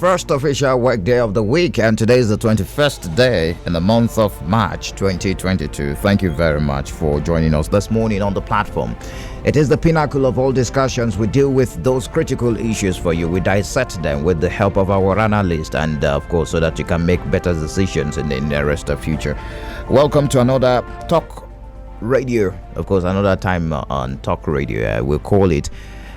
first official work day of the week, and today is the 21st day in the month of March 2022. Thank you very much for joining us this morning on the platform. It is the pinnacle of all discussions. We deal with those critical issues for you. We dissect them with the help of our analysts, and of course, so that you can make better decisions in the nearest future. Welcome to another Talk Radio. Of course, another time on Talk Radio. We'll call it.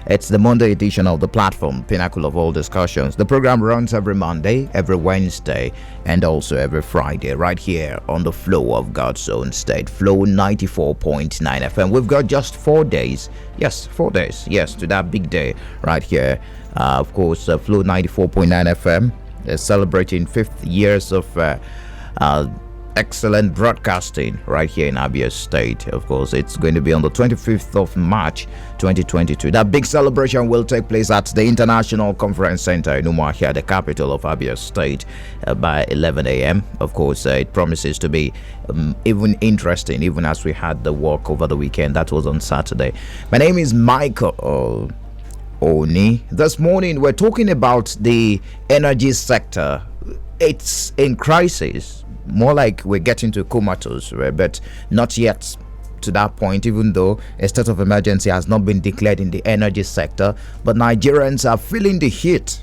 It's the Monday edition of the platform, pinnacle of all discussions. The program runs every Monday, every Wednesday, and also every Friday, right here on the flow of God's own state, Flow 94.9 FM. We've got just 4 days. Yes, 4 days. Yes, to that big day right here. Of course, Flow 94.9 FM is celebrating 5th years of excellent broadcasting right here in Abia State. Of course, it's going to be on the 25th of March 2022. That big celebration will take place at the International Conference Center in Umuahia, the capital of Abia State, by 11 a.m. Of course, it promises to be even interesting, even as we had the walk over the weekend. That was on Saturday. My name is Michael Oni. This morning, we're talking about the energy sector. It's in crisis. More like we're getting to comatose, right? But not yet to that point, even though a state of emergency has not been declared in the energy sector. But Nigerians are feeling the heat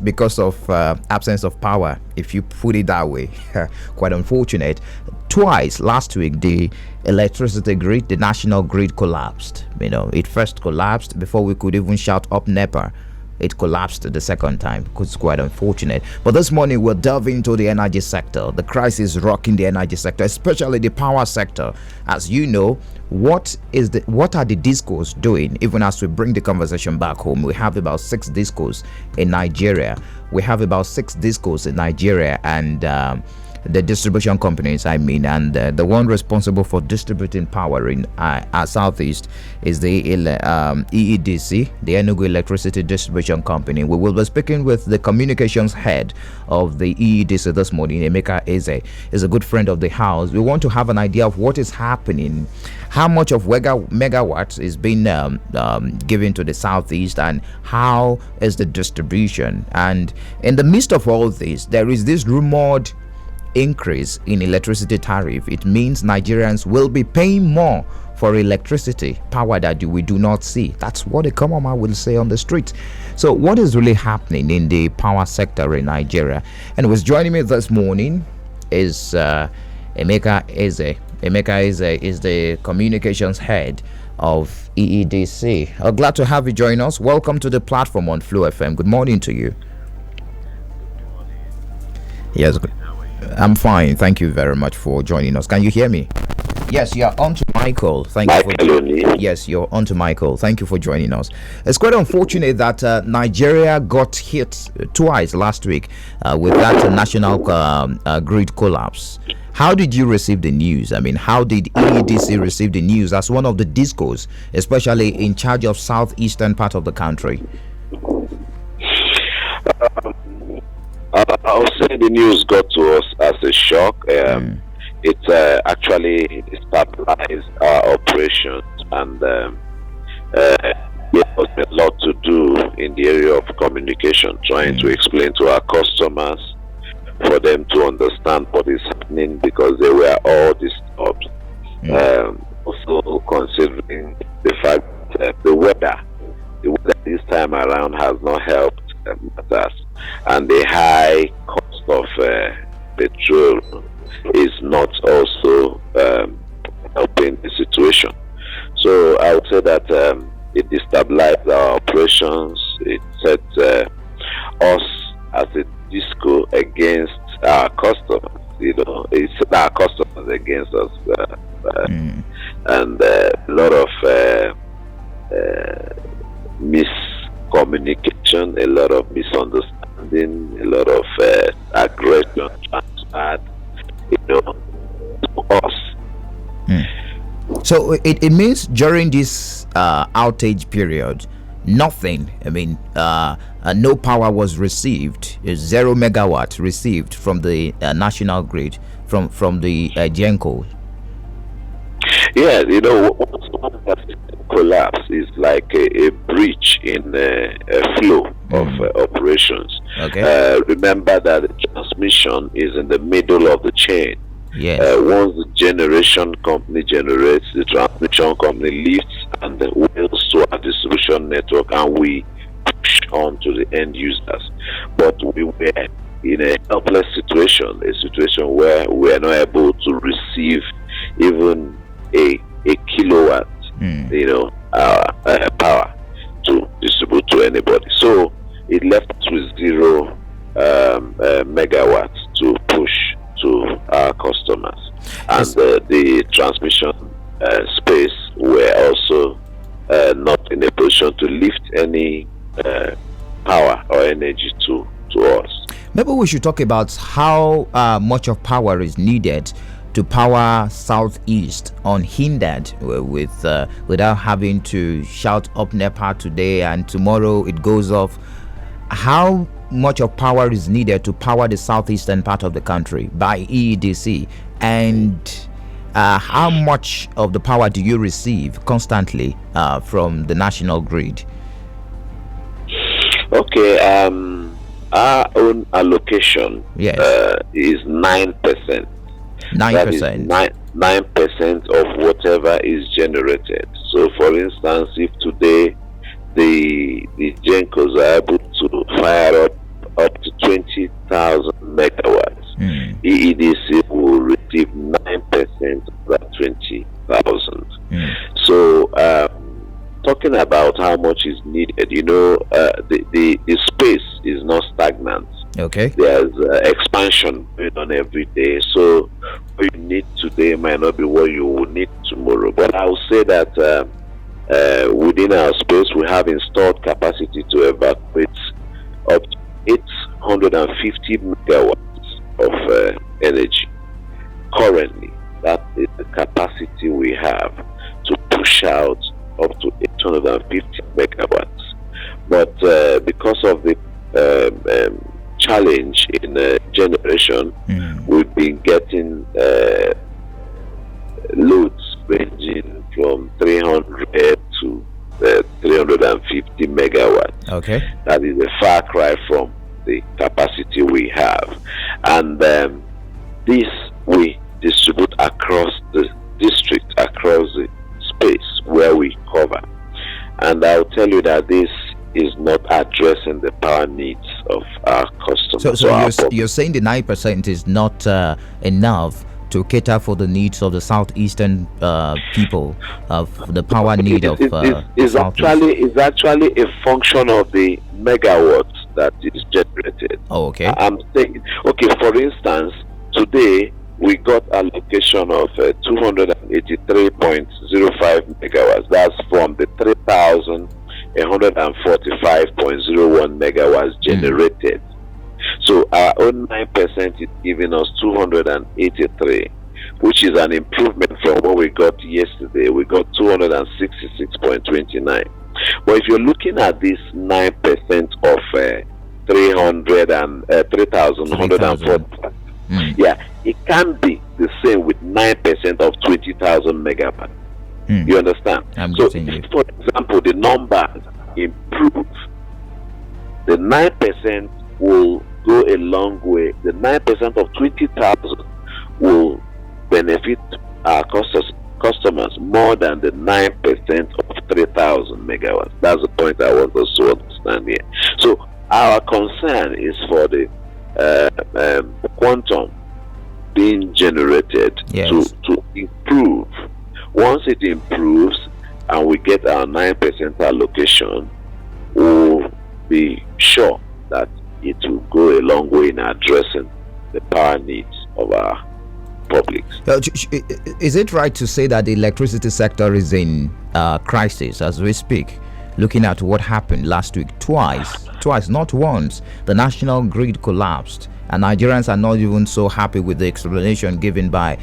because of absence of power, if you put it that way. Quite unfortunate. Twice last week, the electricity grid, the national grid collapsed. It first collapsed before we could even shout up NEPA. It collapsed the second time, because it's quite unfortunate. But this morning we'll delve into the energy sector. The crisis rocking the energy sector, especially the power sector. As you know, what are the discos doing? Even as we bring the conversation back home, we have about 6 discos in Nigeria. And the distribution companies, and the one responsible for distributing power in our southeast is the Eedc, the Enugu Electricity Distribution Company. We will be speaking with the communications head of the Eedc this morning. Emeka Eze is a good friend of the house. We want to have an idea of what is happening, how much of megawatts is being given to the southeast, and how is the distribution. And in the midst of all this, there is this rumored increase in electricity tariff. It means Nigerians will be paying more for electricity, power that we do not see. That's what a common man will say on the street. So what is really happening in the power sector in Nigeria? And who's joining me this morning is Emeka Eze. Emeka Eze is the communications head of Eedc. Glad to have you join us. Welcome to the platform on Flow FM. Good morning to you. Yes, good. I'm fine. Thank you very much for joining us. Can you hear me? Yes, you're on to Michael. Thank you for Yes, you're on to Michael. Thank you for joining us. It's quite unfortunate that Nigeria got hit twice last week with that national grid collapse. How did you receive the news? How did EEDC receive the news as one of the discos, especially in charge of southeastern part of the country? I'll say the news got to us as a shock. It actually stabilized our operations, and there was a lot to do in the area of communication, trying to explain to our customers, for them to understand what is happening, because they were all disturbed. Also considering the fact that the weather this time around has not helped matters, and the high cost of petrol is not also helping the situation. So I would say that it destabilized our operations. It set us as a disco against our customers. It set our customers against us, and a lot of miscommunication, a lot of misunderstanding, a lot of aggression transferred, to us. So it means during this outage period, nothing. No power was received. 0 megawatt received from the national grid, from the Genco. Yeah, one of the collapse is like a breach in a flow of operations. Okay. Remember that the transmission is in the middle of the chain. Yes. Once the generation company generates, the transmission company lifts and the wheels to our distribution network, and we push on to the end users. But we were in a helpless situation, a situation where we are not able to receive even a kilowatt, power to distribute to anybody. So it left us with 0 megawatts to push to our customers, and the transmission space were also not in a position to lift any power or energy to us. Maybe we should talk about how much of power is needed to power Southeast unhindered without having to shout up NEPA today and tomorrow it goes off. How much of power is needed to power the southeastern part of the country by Eedc, and how much of the power do you receive constantly from the national grid? Okay, our own allocation is 9%. 9%. 9% of whatever is generated. So, for instance, if today the Gencos are able to fire up to 20,000 megawatts, EEDC will receive 9% of that 20,000. So, talking about how much is needed, the space is not stagnant. Okay. There's expansion going on every day. So what you need today might not be what you will need tomorrow. But I will say that within our space, we have installed capacity to evacuate up to 850 megawatts of energy. Currently, that is the capacity we have to push out up to 850 megawatts. But because of the challenge in generation, we've been getting loads ranging from 300 to 350 megawatts. Okay. That is a far cry from the capacity we have. And this we distribute across the district, across the space where we cover. And I'll tell you that this is not addressing the power needs of our customers. So you're saying the 9% is not enough to cater for the needs of the southeastern people, of the power need of is actually a function of the megawatts that is generated. Oh, okay. I'm saying, okay, for instance, today we got allocation of 283.05 megawatts. That's from the 3,145.01 megawatts generated. So our own 9% is giving us 283, which is an improvement from what we got yesterday. We got 266.29. But if you're looking at this 9% of 3,145, it can be the same with 9% of 20,000 megawatt. You understand? So, if, for example, the numbers improve, the 9% will go a long way. The 9% of 20,000 will benefit our customers more than the 9% of 3,000 megawatts. That's the point I want us to understand here. So our concern is for the quantum being generated to improve. Once it improves and we get our 9% allocation, we'll be sure that it will go a long way in addressing the power needs of our public. Is it right to say that the electricity sector is in crisis as we speak? Looking at what happened last week, twice, not once, the national grid collapsed, and Nigerians are not even so happy with the explanation given by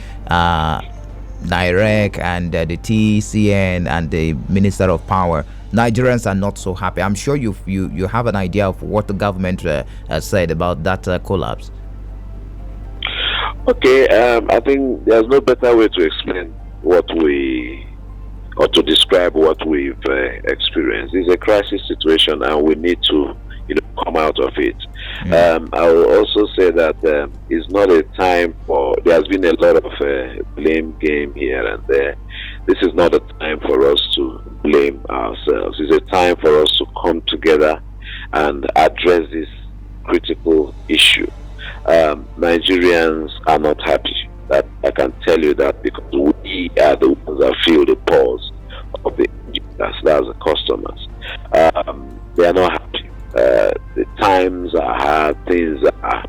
NIREC and the TCN and the Minister of Power. Nigerians are not so happy. I'm sure you have an idea of what the government has said about that collapse. Okay, I think there's no better way to explain what we or to describe what we've experienced. It's a crisis situation, and we need to, come out of it. I will also say that it's not a time for. There has been a lot of blame game here and there. This is not a time for us to blame ourselves. It's a time for us to come together and address this critical issue. Nigerians are not happy. That I can tell you that, because we are the ones that feel the pulse of the that's the customers. They are not happy. The times are hard. Things are,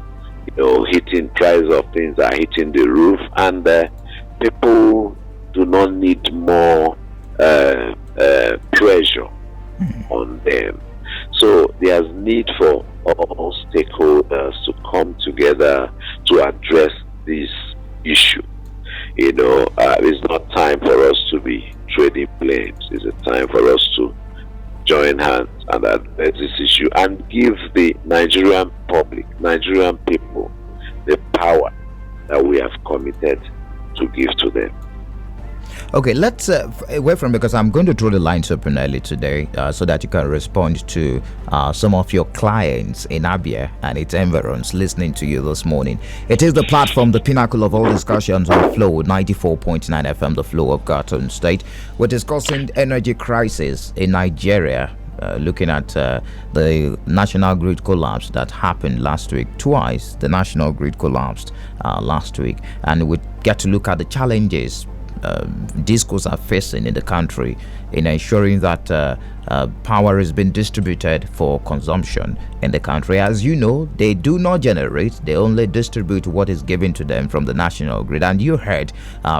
hitting. Price of things are hitting the roof, and people do not need more pressure on them. So there's need for all stakeholders to come together to address this issue. It's not time for us to be trading blames. It's a time for us to join hands and address this issue and give the Nigerian public, Nigerian people, the power that we have committed to give to them. Okay, let's away from, because I'm going to throw the lines open early today so that you can respond to some of your clients in Abia and its environs listening to you this morning. It is the platform, the pinnacle of all discussions on Flow 94.9 FM, the Flow of Cartoon State. We're discussing energy crisis in Nigeria. Looking at the national grid collapse that happened last week. Twice the national grid collapsed last week, and we get to look at the challenges discos are facing in the country in ensuring that power is being distributed for consumption in the country. As you know, they do not generate, they only distribute what is given to them from the national grid. And you heard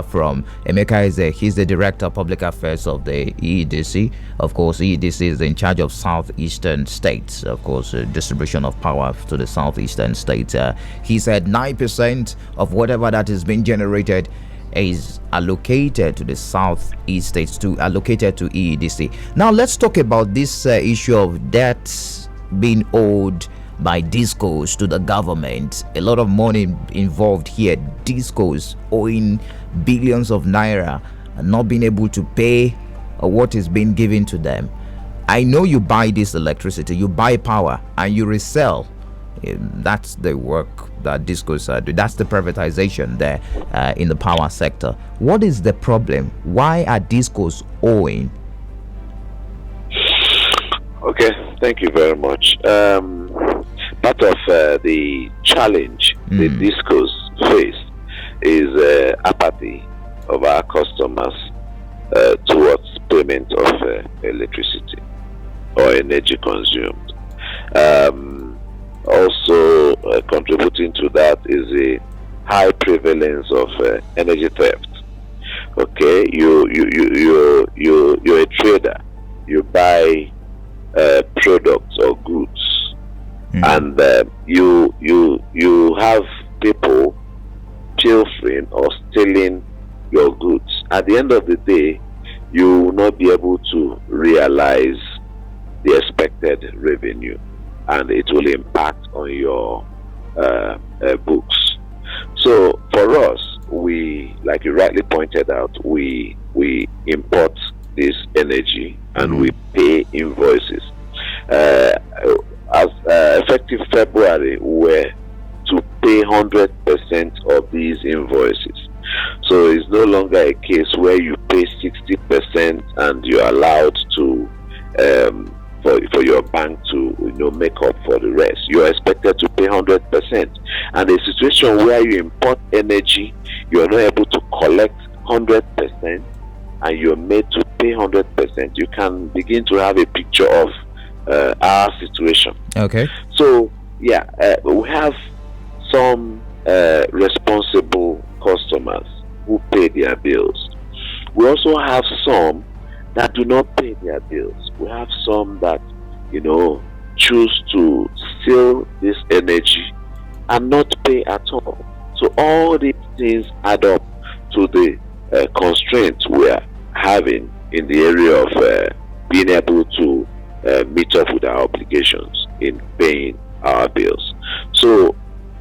from Emeka he's the Director of Public Affairs of the Eedc. Of course, Eedc is in charge of southeastern states, of course, distribution of power to the southeastern states. He said 9% of whatever that is being generated is allocated to the southeast states, allocated to EEDC. Now let's talk about this issue of debts being owed by discos to the government. A lot of money involved here. Discos owing billions of naira and not being able to pay what is being given to them. I know you buy this electricity, you buy power, and you resell. That's the work that discos do. That's the privatization there in the power sector. What is the problem? Why are discos owing? Okay, thank you very much. Part of the challenge the discos face is apathy of our customers towards payment of electricity or energy consumed. Also contributing to that is a high prevalence of energy theft. Okay, you're a trader. You buy products or goods, and you have people pilfering or stealing your goods. At the end of the day, you will not be able to realize the expected revenue, and it will impact on your books. So for us, we, like you rightly pointed out, we import this energy and we pay invoices. As effective February, we're to pay 100% of these invoices. So it's no longer a case where you pay 60% and you're allowed to for your bank to make up for the rest. You're expected to pay 100%. And a situation where you import energy, you're not able to collect 100%, and you're made to pay 100%. You can begin to have a picture of our situation. Okay. So yeah, we have some responsible customers who pay their bills. We also have some that do not pay their bills. We have some that, choose to steal this energy and not pay at all. So all these things add up to the constraints we are having in the area of being able to meet up with our obligations in paying our bills. So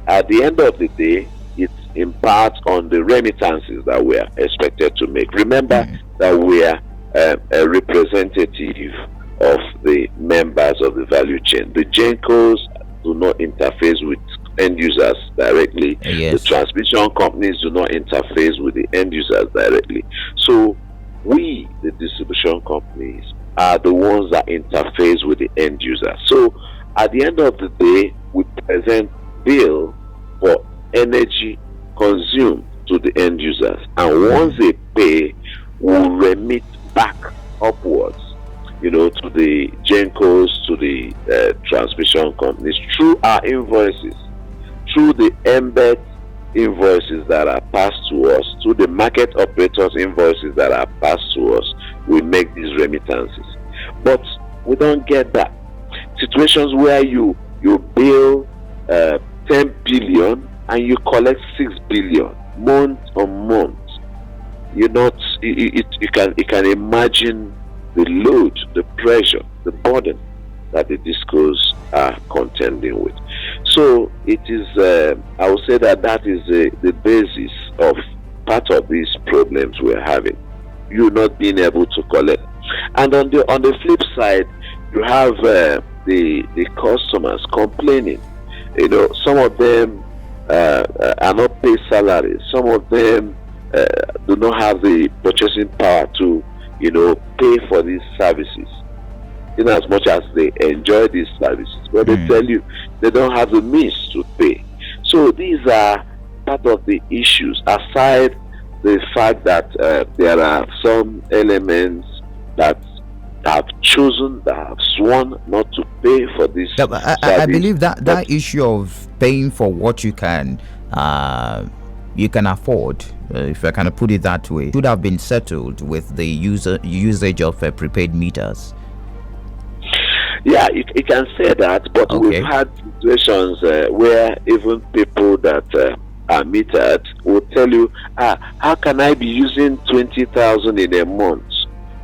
at the end of the day, it's in part on the remittances that we are expected to make. Remember that we are a representative of the members of the value chain. The GENCOs do not interface with end users directly. Yes. The transmission companies do not interface with the end users directly. So we, the distribution companies, are the ones that interface with the end user. So at the end of the day, we present bill for energy consumed to the end users, and once they pay, we'll remit back upwards, to the GENCOs, to the transmission companies through our invoices, through the embed invoices that are passed to us, through the market operators invoices that are passed to us. We make these remittances, but we don't get that. Situations where you bill 10 billion and you collect 6 billion month on month. You can imagine the load, the pressure, the burden that the discos are contending with. So it is, I would say that is the basis of part of these problems we're having. You not being able to collect. And on the flip side, you have the customers complaining. Some of them are not paid salaries. Some of them do not have the purchasing power to, pay for these services, in as much as they enjoy these services. But they tell you they don't have the means to pay. So these are part of the issues, aside the fact that there are some elements that have chosen, that have sworn not to pay for this. I believe that issue of paying for what you can afford, if I can put it that way, should have been settled with the usage of prepaid meters. Yeah, you can say that, but we've had situations where even people that are metered will tell you, how can I be using 20,000 in a month?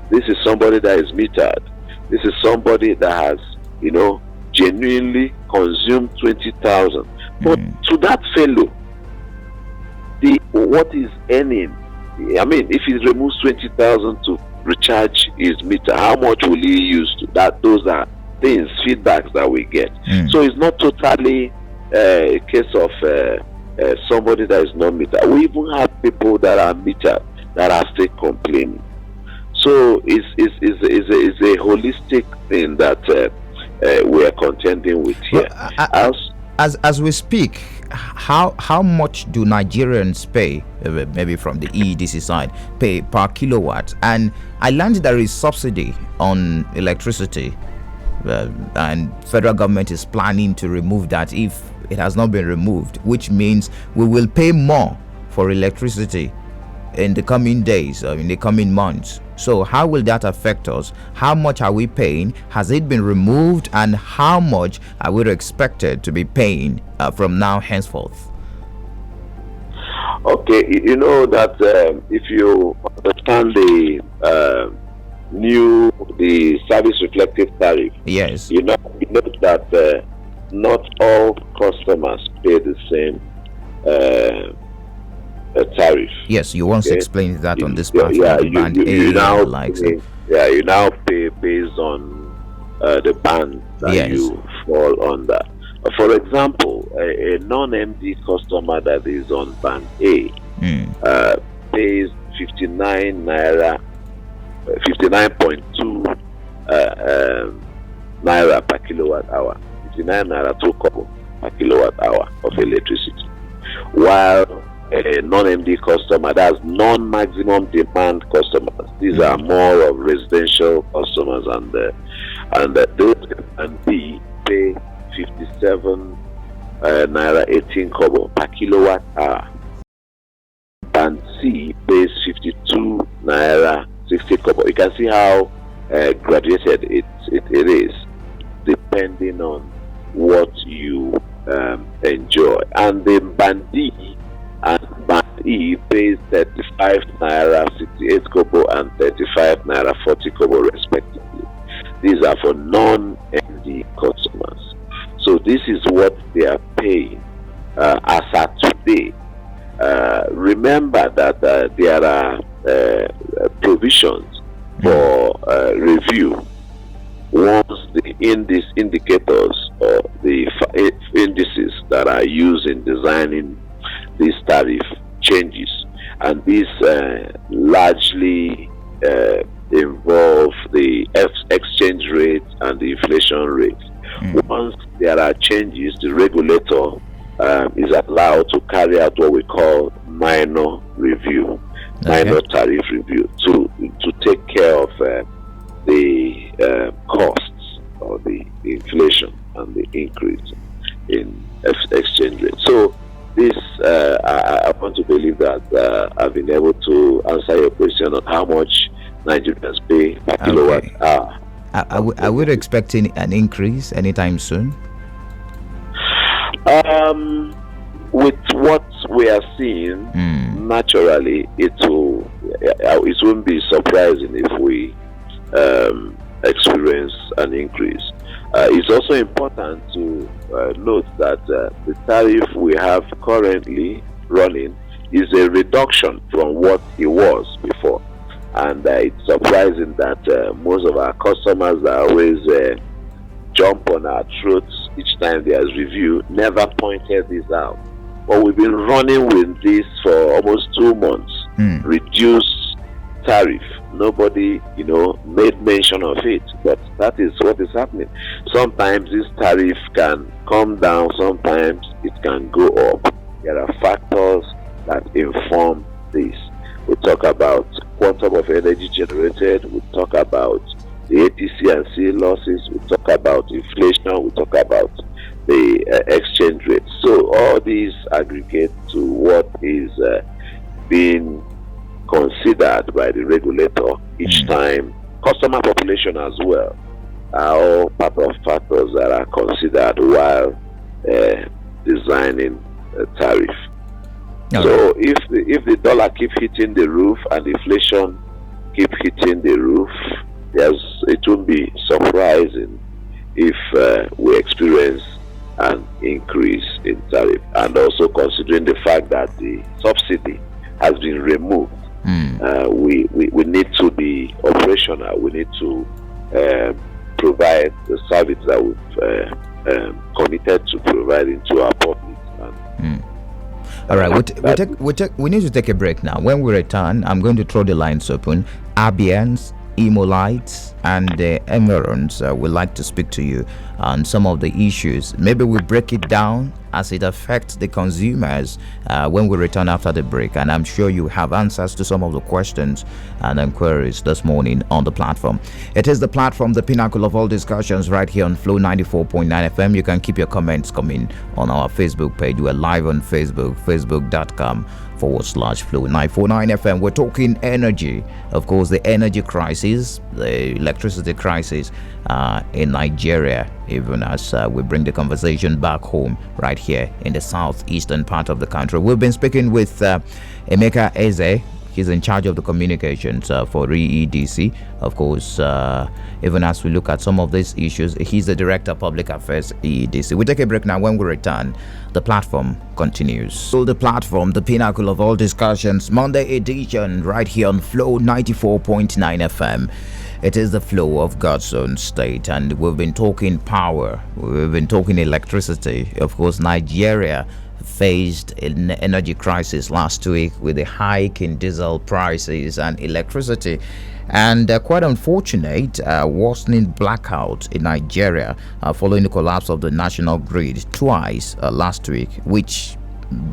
This is somebody that is metered. This is somebody that has, genuinely consumed 20,000. But to that fellow, what is earning? I mean, if he removes 20,000 to recharge his meter, how much will he use to that? Those are things, feedbacks that we get. So it's not totally a case of somebody that is not metered. We even have people that are metered that are still complaining. So it's a holistic thing that we are contending with here. As we speak, how much do Nigerians pay, maybe from the Eedc side, pay per kilowatt? And I learned there is subsidy on electricity, and federal government is planning to remove that if it has not been removed, which means we will pay more for electricity in the coming days, in the coming months. So how will that affect us? How much are we paying? Has it been removed? And how much are we expected to be paying from now henceforth? Okay, you know that if you understand the service reflective tariff, yes, you know that not all customers pay the same tariff. Yes, you once explained that on this platform. You now pay based on the band that you fall under. For example, a non-MD customer that is on band A pays 59.2 naira per kilowatt hour. 59 naira 2 kobo per kilowatt hour of electricity, while a non-MD customer, that's non-maximum demand customers. These are more of residential customers, and those and B pay 57 naira 18 kobo per kilowatt hour. And C pays 52 naira 60 kobo. You can see how graduated it is, depending on what you enjoy. And the band D and band E pays 35 naira 68 kobo and 35 naira 40 kobo respectively. These are for non-MD customers. So this is what they are paying as at today. Remember that there are provisions for review once the indicators or the indices that are used in designing this tariff changes, and these largely involve the exchange rate and the inflation rate. Once there are changes, the regulator is allowed to carry out what we call minor review, minor tariff review, to take care of the costs or the inflation and the increase in exchange rate. So this, I want to believe that I've been able to answer your question on how much Nigerians pay per kilowatt hour. I would expect an increase anytime soon. With what we are seeing, naturally, it won't be surprising if we experience an increase. It's also important to note that the tariff we have currently running is a reduction from what it was before. And it's surprising that most of our customers are always jump on our throats each time there's review, never pointed this out. But we've been running with this for almost 2 months. Reduced tariff. Nobody, made mention of it. But that is what is happening. Sometimes this tariff can come down, sometimes it can go up. There are factors that inform this. We talk about quantum of energy generated, we talk about the ATC and C losses, we talk about inflation, we talk about the exchange rate. So all these aggregate to what is being considered by the regulator each time. Customer population as well are all part of factors that are considered while designing a tariff. So if the dollar keep hitting the roof and inflation keep hitting the roof, it won't be surprising if we experience an increase in tariff. And also considering the fact that the subsidy has been removed, we need to be operational. We need to provide the service that we've committed to providing to our public. All right, we need to take a break now. When we return, I'm going to throw the lines open. Abians, Emolites, and Emerons would like to speak to you on some of the issues. Maybe we break it down as it affects the consumers when we return after the break. And I'm sure you have answers to some of the questions and inquiries this morning on the platform. It is the platform, the pinnacle of all discussions, right here on Flow 94.9 FM. You can keep your comments coming on our Facebook page. We're live on Facebook, facebook.com/Flow 949 FM. We're talking energy, of course, the energy crisis, the electricity crisis in Nigeria, even as we bring the conversation back home right here in the southeastern part of the country. We've been speaking with Emeka Eze. He's in charge of the communications for Eedc. Of course, even as we look at some of these issues, he's the Director of Public Affairs, Eedc. We take a break now. When we return, the platform continues. So the platform, the pinnacle of all discussions, Monday edition, right here on Flow 94.9 FM. It is the flow of God's own state, and we've been talking power, we've been talking electricity. Of course, Nigeria faced an energy crisis last week with a hike in diesel prices and electricity, and quite unfortunate worsening blackout in Nigeria following the collapse of the national grid twice last week, which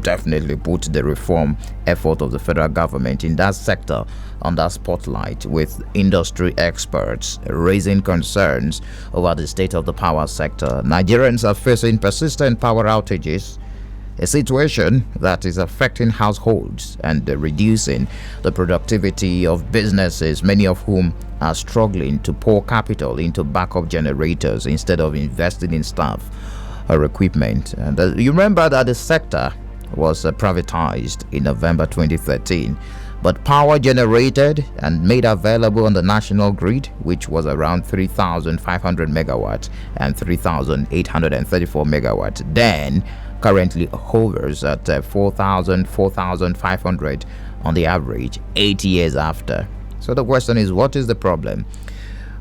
definitely put the reform effort of the federal government in that sector under spotlight, with industry experts raising concerns over the state of the power sector. Nigerians are facing persistent power outages, a situation that is affecting households and reducing the productivity of businesses, many of whom are struggling to pour capital into backup generators instead of investing in staff or equipment. And you remember that the sector was privatized in November 2013, but power generated and made available on the national grid, which was around 3,500 megawatts and 3,834 megawatts, then currently hovers at 4,500 on the average 8 years after. So the question is, what is the problem?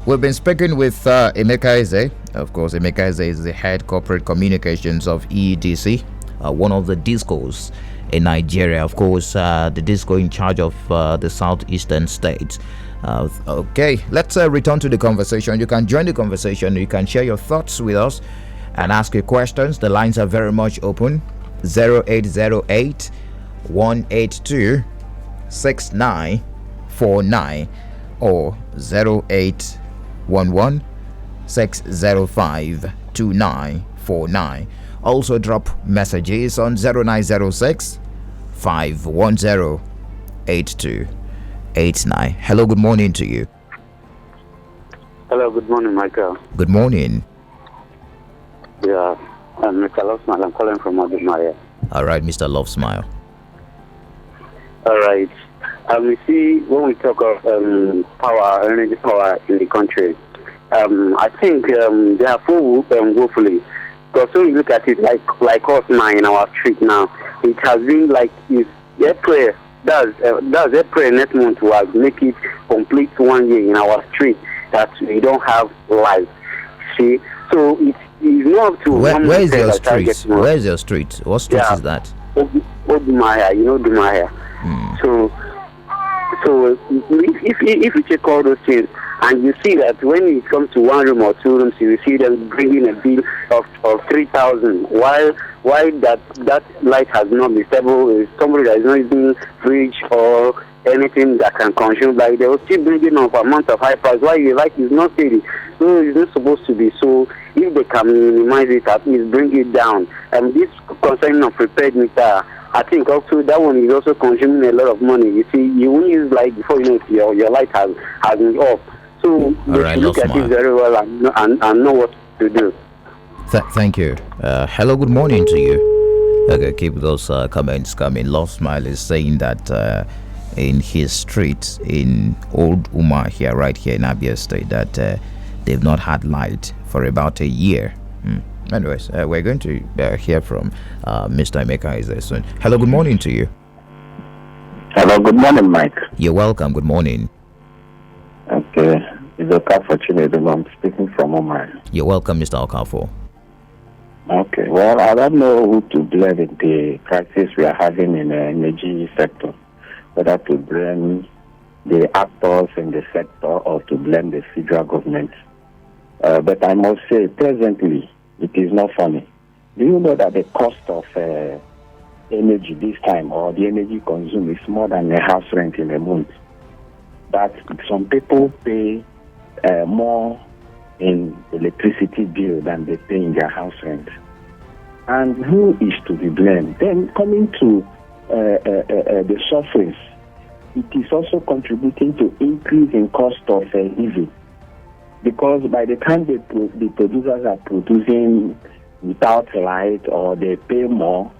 We've been speaking with Emeka Eze. Of course, Emeka Eze is the head corporate communications of Eedc, one of the discos in Nigeria. Of course, the disco in charge of the southeastern states. Okay, let's return to the conversation. You can join the conversation. You can share your thoughts with us and ask your questions. The lines are very much open. 0808 182 6949 or 0811 605 2949. Also drop messages on 0906 510 8289. Hello, good morning to you. Hello, good morning, Michael. Good morning. Yeah, I'm Mr. Lovesmile. I'm calling from Adumaya. All right, Mr. Love Smile. All right. We see when we talk of power, energy power in the country, I think they are full woefully. Because when you look at it like us now in our street now, it has been like if April does April next month will make it complete 1 year in our street that we don't have light. See, so it's not up to where is your street? Where is your street? What street is that? Odumaya, Odumaya. So if you check all those things and you see that when it comes to 1 room or 2 rooms, you see them bringing a bill of 3,000, while that light has not been stable, is somebody that is not using fridge or anything that can consume, like they will still bringing up amount of high price. Why your light is not steady? So it's not supposed to be. So if they can minimize it, at least bring it down. And this concerning of prepared meter, I think also that one is also consuming a lot of money. You see, you won't use light before you know your light has been off. So they should look at it very well and know what to do. Thank you. Hello, good morning to you. Okay, keep those comments coming. Love Smile is saying that in his street in Old Umar here, right here in Abia State, that they've not had light for about a year. Anyways, we're going to hear from Mr. Emeka Eze soon. Hello, good morning to you. Hello, good morning, Mike. You're welcome. Good morning. Okay, it's Okafor Chinedu. I'm speaking from Omar. You're welcome, Mr. Okafor. Okay, well, I don't know who to blame in the crisis we are having in the energy sector, whether to blame the actors in the sector or to blame the federal government. But I must say, presently, it is not funny. Do you know that the cost of energy this time, or the energy consumed, is more than a house rent in a month? That some people pay more in electricity bill than they pay in their house rent. And who is to be blamed? Then coming to the surface, it is also contributing to increase in cost of living. Because by the time the producers are producing without light, or they pay more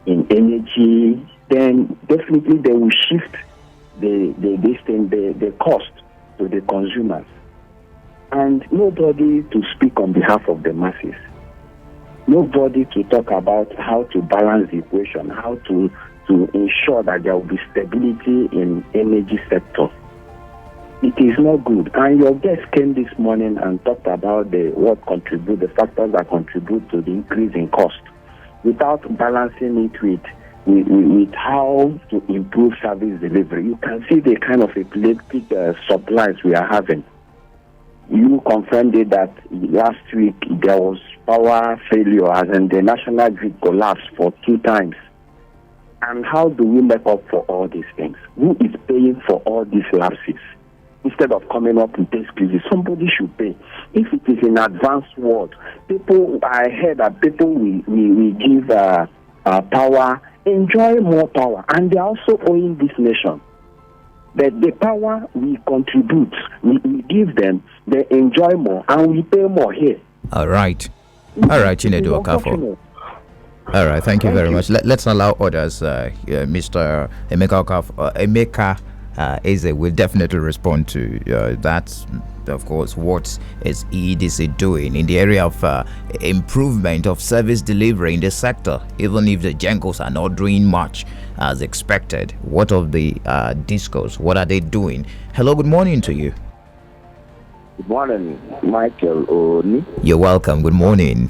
in energy, then definitely they will shift the cost to the consumers. And nobody to speak on behalf of the masses. Nobody to talk about how to balance the equation, how to ensure that there will be stability in energy sector. It is not good. And your guest came this morning and talked about the factors that contribute to the increase in cost, without balancing it with how to improve service delivery. You can see the kind of epileptic supplies we are having. You confirmed it that last week there was power failure, as in the national grid collapsed for 2 times. And how do we make up for all these things? Who is paying for all these lapses? Instead of coming up with excuses, somebody should pay. If it is in advanced world, I heard that people will give power, enjoy more power, and they are also owing this nation. But the power we contribute, we give them, they enjoy more, and we pay more here. All right, Chinedu Okafor. All right, thank you very much. Let's allow others, Mr. Emeka Eze will definitely respond to that. Of course, what is EDC doing in the area of improvement of service delivery in the sector, even if the Gencos are not doing much as expected? What of the discos? What are they doing? Hello, good morning to you. Good morning, Michael Oni. You're welcome. Good morning.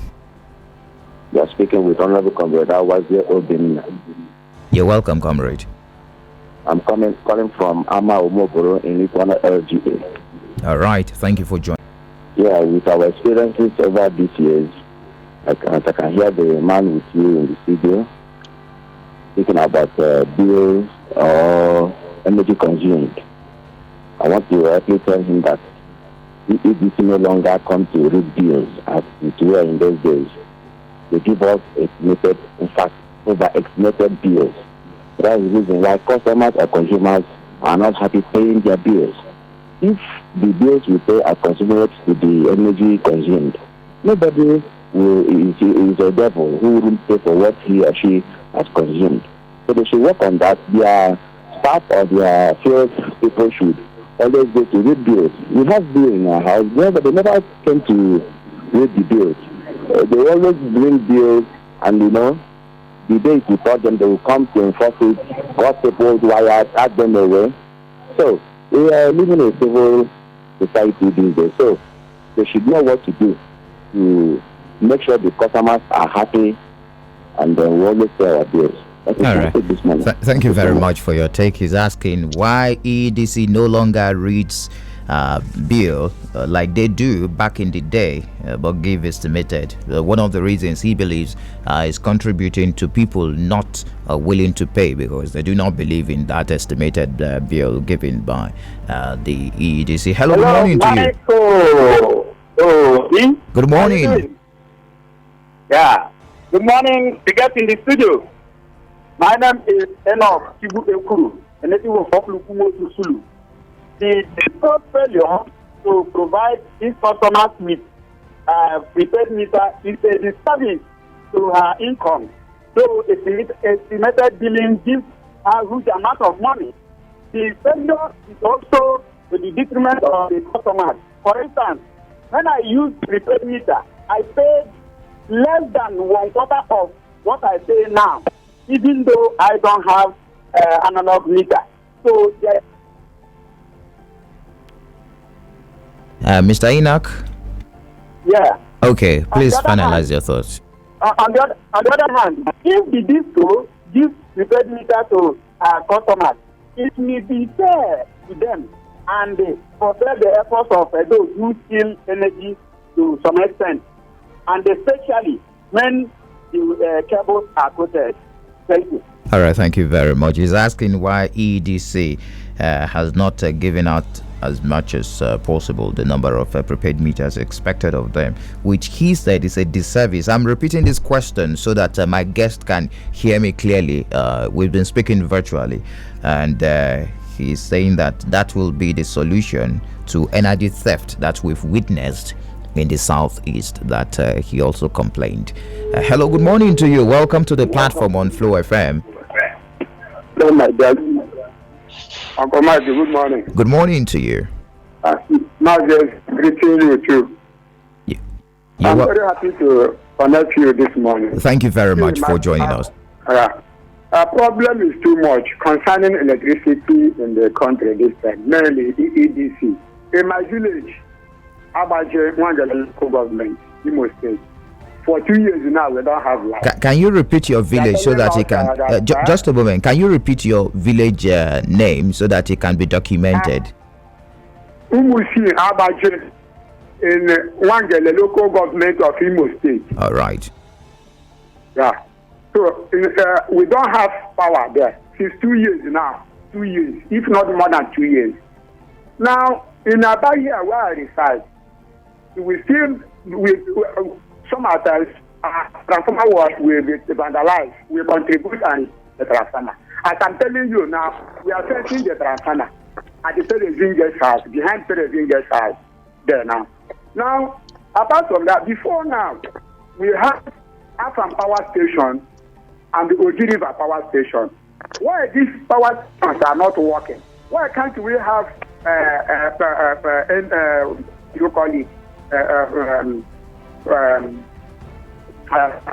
You're speaking with Honorable Comrade Awazi Obin. You're welcome, comrade. I'm calling from Ama Omoboro in Ikwana LGA. All right. Thank you for joining. Yeah, with our experiences over these years, I can hear the man with you in the studio speaking about bills or energy consumed. I want to directly tell him that EDC no longer come to read bills as it were in those days. They give us estimated, in fact, over-estimated bills. That's the reason why customers or consumers are not happy paying their bills. If the bills we pay are commensurate to the energy consumed, nobody is a devil who wouldn't pay for what he or she has consumed. So they should work on that. Their staff or their field people should always go to read bills. We have bills in our house, but they never came to read the bills. They always bring bills, and the day you report them, they will come to enforce it, cut people's wires, add them away. So we are living in a civil society these days. So they should know what to do to make sure the customers are happy, and then we always pay our bills. All right. Thank you very much for your take. He's asking why EDC no longer reads bill like they do back in the day, but give estimated. One of the reasons he believes is contributing to people not willing to pay because they do not believe in that estimated bill given by the EDC. Hello, good morning to you. Good morning. Yeah. Good morning. We get in the studio. My name is Enoch Chibu Ekuru, and it will to Sulu. The discount failure to provide these customers with prepaid meter is a disturbance to her income. So estimated billing gives a huge amount of money. The failure is also to the detriment of the customers. For instance, when I use prepaid meter, I pay less than 1/4 of what I pay now, even though I don't have analog meter. So Mr. Enoch? Yeah. Okay, please finalize your thoughts. On the other hand, if the disco gives prepaid meter to customers, it may be fair to them and fulfill the efforts of those who steal energy to some extent, and especially when the cables are quoted. Thank you. All right, thank you very much. He's asking why EDC has not given out as much as possible the number of prepaid meters expected of them, which he said is a disservice. I'm repeating this question so that my guest can hear me clearly. We've been speaking virtually, and he's saying that will be the solution to energy theft that we've witnessed in the southeast, that he also complained. Hello, good morning to you. Welcome to the platform on Flow FM. Oh my God. Uncle Mike, good morning. Good morning to you. Margaret, greeting you too. I'm very happy to connect you this morning. Thank you very much for joining us. Our problem is too much concerning electricity in the country this time, mainly the EDC. In my village, Abaje, one of the local government, Imo State. For 2 years now, we don't have light. Can you repeat your village so that it can... just a moment. Can you repeat your village name so that it can be documented? Umusi Abaje in Wangele, local government of Imo State. All right. Yeah. So we don't have power there since 2 years now. 2 years, if not more than 2 years. Now, in Abaya, where I reside, we still... some of us, transformer was will be vandalized. We contribute and the transformer. As I'm telling you now, we are fetching the transformer at the Perezinger's house, behind Perezinger's house, there now. Now, apart from that, before now, we have Afam Power Station and the Oji River Power Station. Why these power stations are not working? Why can't we have you call it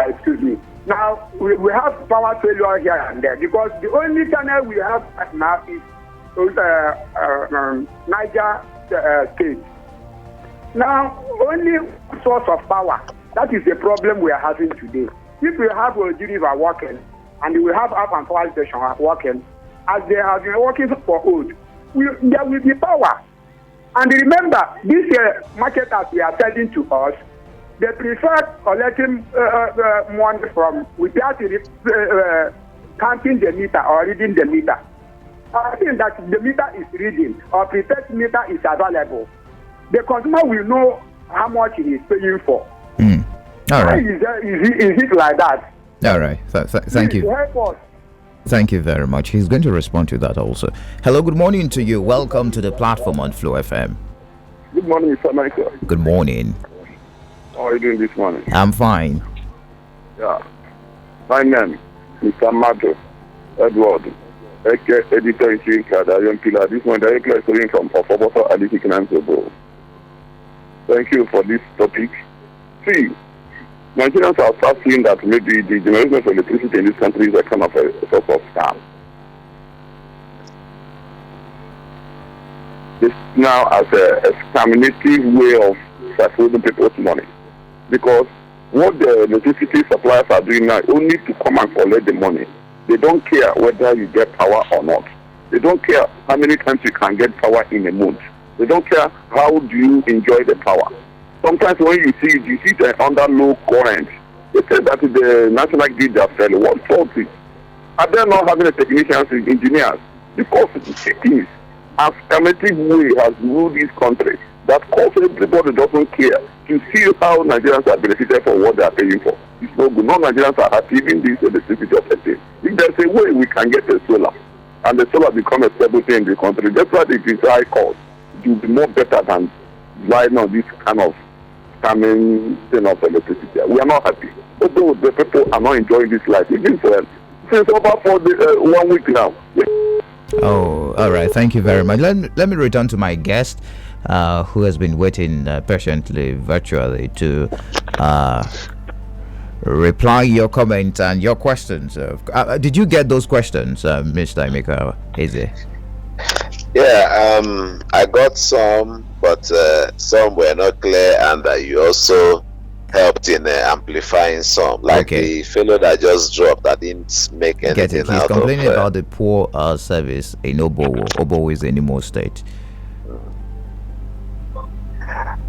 excuse me. Now we have power failure here and there because the only channel we have right now is Niger State. Now only source of power. That is the problem we are having today. If we have Oji River working and we have Up and Power Station working, as they have been working for old, there will be power. And remember, these marketers we are selling to us, they prefer collecting money from without counting the meter or reading the meter. I think that the meter is reading or prepaid meter is available. The consumer will know how much he is paying for. All right. Is it like that? All right. Thank you. Help us. Thank you very much. He's going to respond to that also. Hello, good morning to you. Welcome to the platform on Flow FM. Good morning, Mr. Michael. Good morning. How are you doing this morning? I'm fine. Yeah. My name is Mr. Mado Edward, editor-in-chief at Iron Pillar. This one directly calling from Ofoboso Eedc Nansobo. Thank you for this topic. See, Nigerians are start seeing that maybe the generation of electricity in this country is a kind of a sort of scam. It's now as a scaminative way of circulating people's money. Because what the electricity suppliers are doing now, only to come and collect the money. They don't care whether you get power or not. They don't care how many times you can get power in a month. They don't care how do you enjoy the power. Sometimes when you see it under low current, they say that the national grid are failing. What fault is? Are they not having a technicians and engineers? Because cities, a schematic way has ruled this country that causes everybody doesn't care to see how Nigerians are benefited for what they are paying for. It's no good. No Nigerians are happy in this electricity of the state. If there's a way we can get a solar, and the solar become a stable thing in the country, that's why it is high cost. It will be more better than relying on this kind of scamming thing of electricity. We are not happy. Although the people are not enjoying this life. Even since over for 1 week now. Oh, all right. Thank you very much. Let me return to my guest, who has been waiting patiently virtually to reply your comments and your questions. Did you get those questions, Mr. Emeka Eze? Yeah, I got some, but some were not clear, and you also helped in amplifying some. Like the fellow that just dropped, that didn't make anything Get it. He's out complaining of, about the poor service in Obowo. Obowo is in Imo State.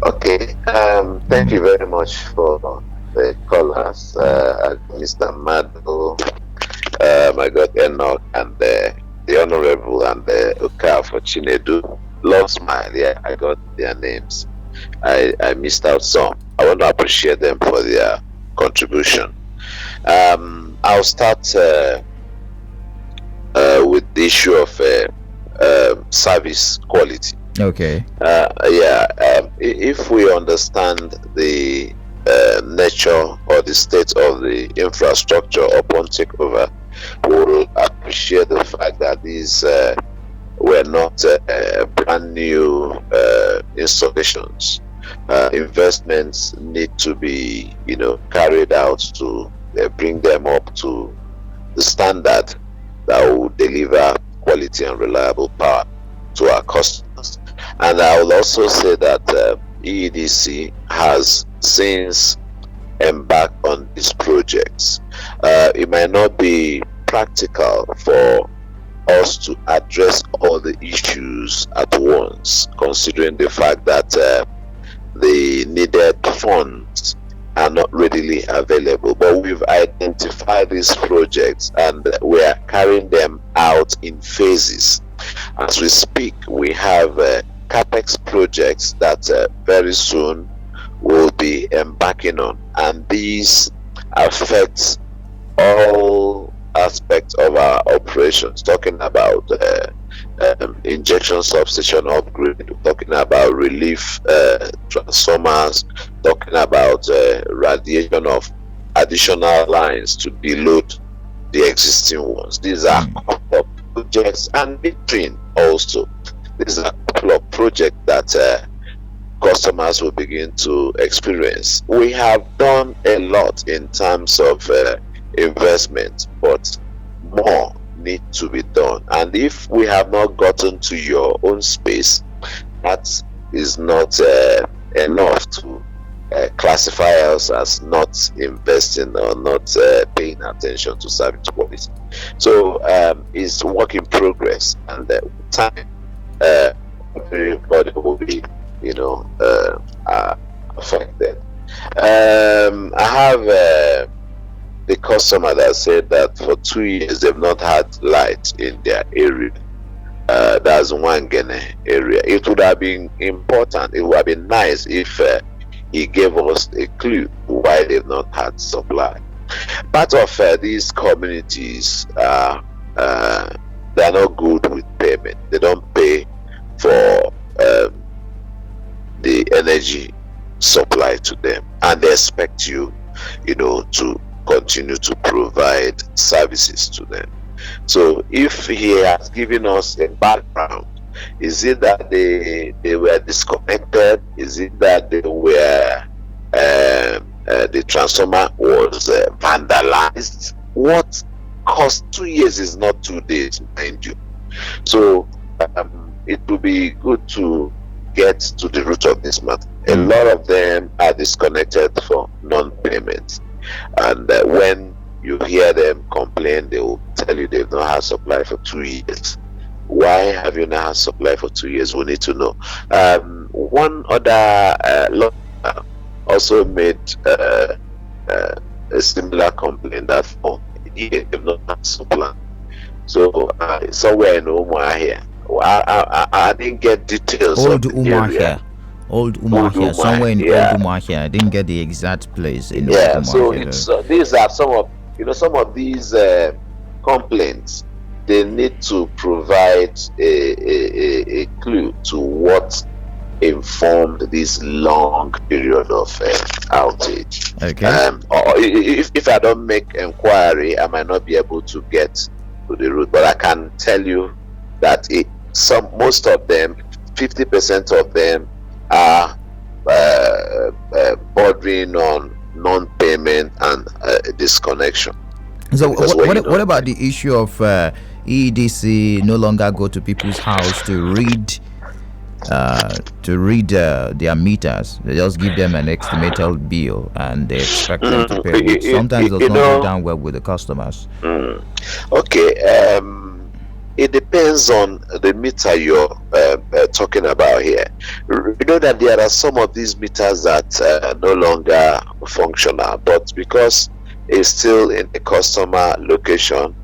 Okay, thank you very much for the callers, Mr. Mado, I got Enoch, and the Honorable, and the Uka for Chinedu. Love Smile, yeah, I got their names. I missed out some. I want to appreciate them for their contribution. I'll start with the issue of service quality. Okay. If we understand the nature or the state of the infrastructure upon takeover, we'll appreciate the fact that these were not brand new installations. Investments need to be, carried out to bring them up to the standard that will deliver quality and reliable power to our customers. And I will also say that Eedc has since embarked on these projects. It might not be practical for us to address all the issues at once, considering the fact that the needed funds are not readily available. But we've identified these projects and we are carrying them out in phases. As we speak, we have CAPEX projects that very soon we'll be embarking on, and these affect all aspects of our operations, talking about injection substation upgrade, talking about relief transformers, talking about radiation of additional lines to deload the existing ones. These are projects, and metering also. These are a couple of projects that customers will begin to experience. We have done a lot in terms of investment, but more need to be done. And if we have not gotten to your own space, that is not enough to classify us as not investing or not paying attention to service quality. So it's work in progress, and time everybody will be, affected. I have the customer that said that for 2 years they've not had light in their area. That's one Ghana area. It would have been important, it would have been nice if he gave us a clue why they've not had supply. Part of these communities they're not good with payment. They don't pay for the energy supply to them, and they expect you to continue to provide services to them. So if he has given us a background, is it that they were disconnected? Is it that they were the transformer was vandalized? What cost 2 years is not 2 days, mind you. So it would be good to get to the root of this matter. A lot of them are disconnected for non-payment, and when you hear them complain, they will tell you they've not had supply for 2 years. Why have you not had supply for 2 years? We need to know. One other also made a similar complaint that for a year they've not had supply. So somewhere in Omar here, I didn't get details. Old Umar here. Old Umar here. Somewhere in Old Umar here. I didn't get the exact place in Old Umar so here. it's these are some of these complaints. They need to provide a clue to what informed this long period of outage. Okay. Or if I don't make inquiry, I might not be able to get to the root. But I can tell you that most of them, 50% of them, are bordering on non-payment and disconnection. So what about the issue of Eedc no longer go to people's house to read their meters? They just give them an estimated bill and they expect them to pay. Sometimes it does not go down well with the customers. Okay. It depends on the meter you're talking about here. You know that there are some of these meters that no longer functional, but because it's still in the customer location,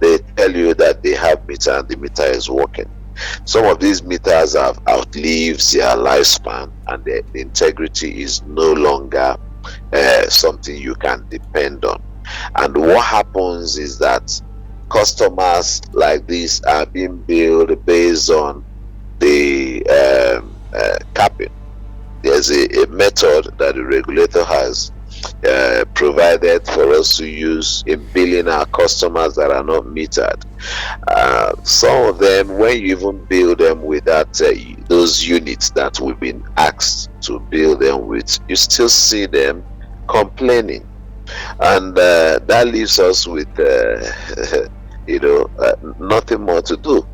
they tell you that they have meter and the meter is working. Some of these meters have outlived their lifespan, and the integrity is no longer something you can depend on. And what happens is that customers like this are being billed based on the capping. There's a method that the regulator has provided for us to use in billing our customers that are not metered. Some of them, when you even bill them with that those units that we've been asked to bill them with, you still see them complaining, and that leaves us with nothing more to do.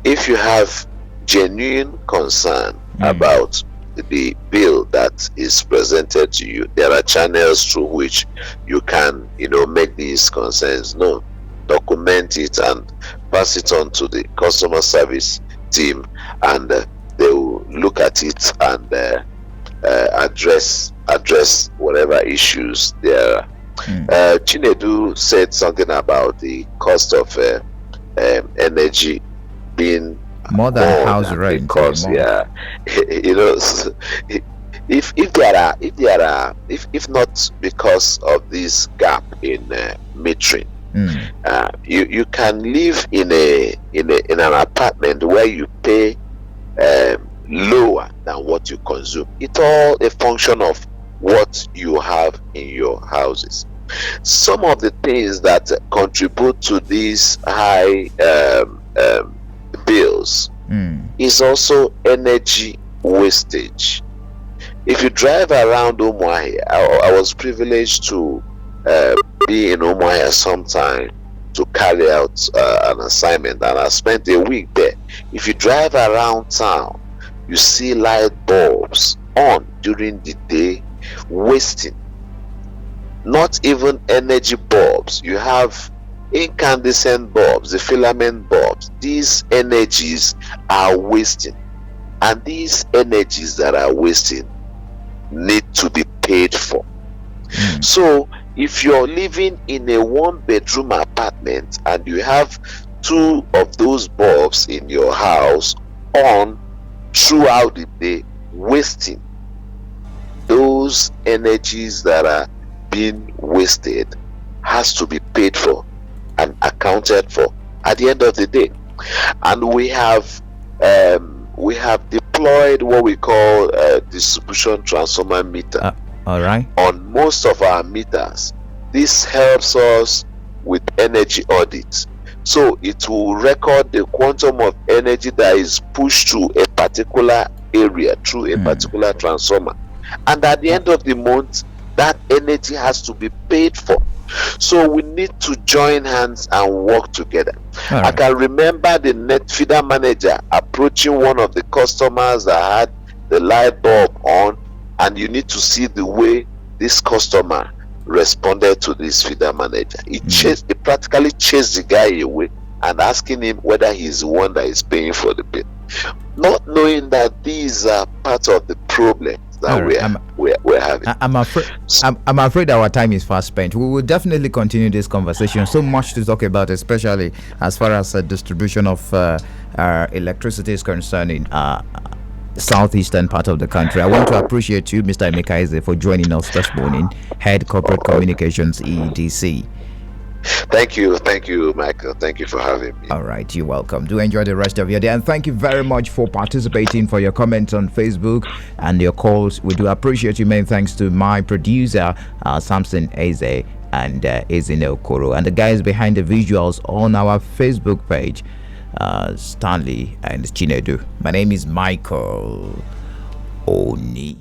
If you have genuine concern about the bill that is presented to you, there are channels through which you can make these concerns known. Document it and pass it on to the customer service team, and they will look at it and address whatever issues there are. Chinedu said something about the cost of energy being more than house rent. Because if not because of this gap in metering, you can live in an apartment where you pay lower than what you consume. It's all a function of what you have in your houses. Some of the things that contribute to this high bills is also energy wastage. If you drive around Umuahia, I was privileged to be in Umuahia sometime to carry out an assignment, and I spent a week there. If you drive around town, you see light bulbs on during the day wasting. Not even energy bulbs. You have incandescent bulbs, the filament bulbs. These energies are wasting, and these energies that are wasting need to be paid for. So if you're living in a one-bedroom apartment and you have 2 of those bulbs in your house on throughout the day wasting, those energies that are being wasted has to be paid for and accounted for at the end of the day. And we have deployed what we call a distribution transformer meter. All right. On most of our meters. This helps us with energy audits. So it will record the quantum of energy that is pushed to a particular area through a particular transformer. And at the end of the month, that energy has to be paid for. So we need to join hands and work together. All right. I can remember the net feeder manager approaching one of the customers that had the light bulb on, and you need to see the way this customer responded to this feeder manager. He practically chased the guy away and asking him whether he's the one that is paying for the bill, not knowing that these are part of the problem that we're having. I'm afraid our time is fast spent. We will definitely continue this conversation. So much to talk about, especially as far as distribution of electricity is concerned in southeastern part of the country. I want to appreciate you, Mr. Emeka Eze, for joining us this morning, Head Corporate Communications, Eedc. Thank you, Michael. Thank you for having me. All right, you're welcome. Do enjoy the rest of your day, and thank you very much for participating, for your comments on Facebook and your calls. We do appreciate you. Many thanks to my producer, Samson Eze and Ezine Okoro, and the guys behind the visuals on our Facebook page, Stanley and Chinedu. My name is Michael Oni.